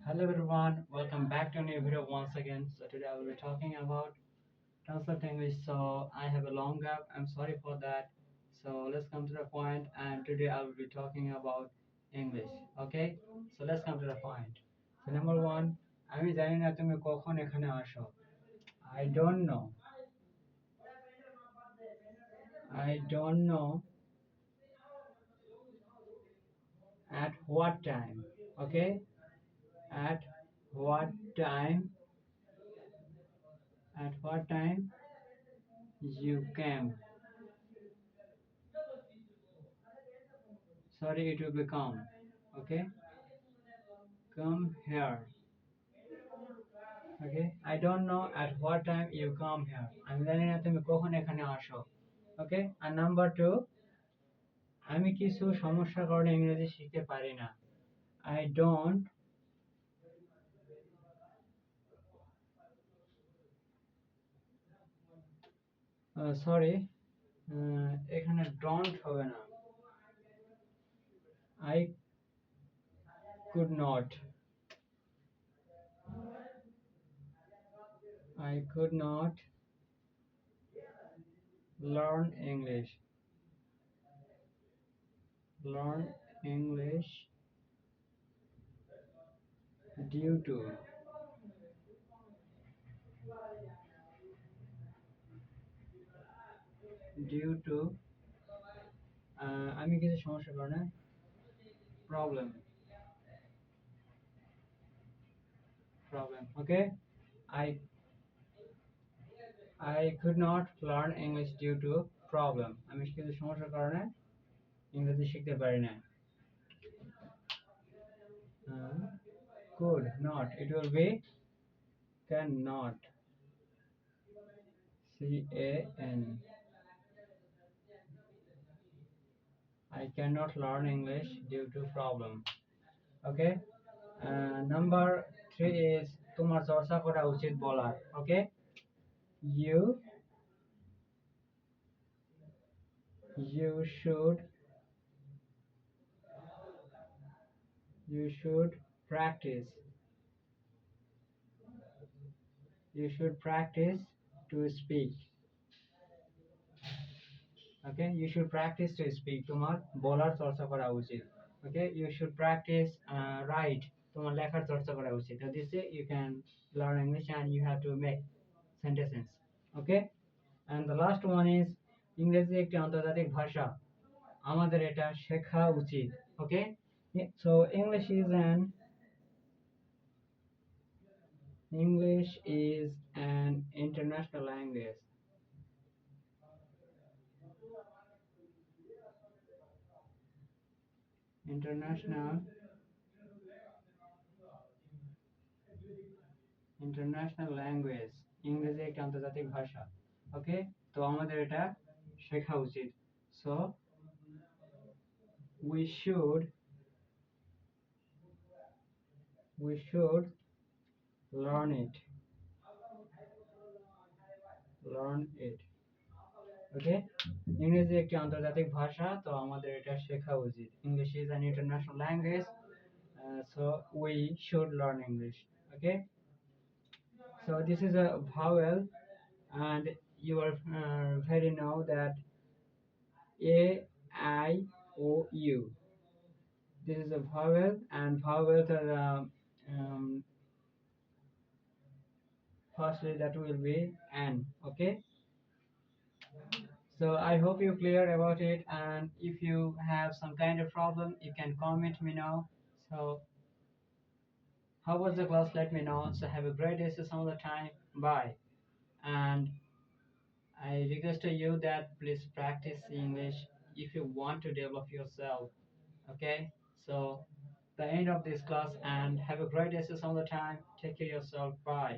Hello everyone, welcome back to a new video once again. So today I will be talking about translate English. So I have a long gap. I'm sorry for that. So let's come to the point. And today I will be talking about English. Okay? So let's come to the point. So number one, আমি জানি না তুমি কখন এখানে আসো. I don't know. I don't know at what time. Okay? At what time? At what time you came? Sorry, it will become. Okay? Come here. Okay? I don't know at what time you come here. আমি জানি না তুমি কখন এখানে আসো. Okay? And number two, আমি কিছু সমস্যার কারণে ইংরেজি শিখতে পারি না. I don't sorry, এখানে don't হবে না. I could not. I could not learn English. Learn English due to আমি কিছু সমস্যার কারণে problem. Okay? I could not learn English due to problem. আমি কিছু সমস্যার কারণে ইংরেজি শিখতে পারি না. Could not. It will be cannot. C-A-N. I cannot learn English due to problem. Okay? Number 3 is তোমার চর্চা করা উচিত বলার. Okay? You should practice. You should practice to speak. Okay, you should practice to speak. তোমার বলার চর্চা করা উচিত. Okay, you should practice write. তোমার লেখার চর্চা করা উচিত. So this way you can learn English and you have to make sentences. Okay, and the last one is ইংরেজি একটি আন্তর্জাতিক ভাষা. আমাদের এটা শেখা উচিত. Okay, so English is an international language. International language. ইংরেজি একটি আন্তর্জাতিক ভাষা. ওকে, তো আমাদের এটা শেখা উচিত. So we should learn it. ওকে, ইংরেজি একটি আন্তর্জাতিক ভাষা, তো আমাদের এটা শেখা উচিত. English is an international language, so we should learn English. Okay, so this is a vowel, and you are very know that A, I, O, U. This is a vowel, and vowels are firstly that will be N. Okay, so I hope you clear about it, and if you have some kind of problem you can comment me now. So how was the class? Let me know. So have a great day. See you some other time. Bye. And I request to you that please practice English if you want to develop yourself. Okay, so the end of this class, and have a great day. See you some other time. Take care of yourself. Bye.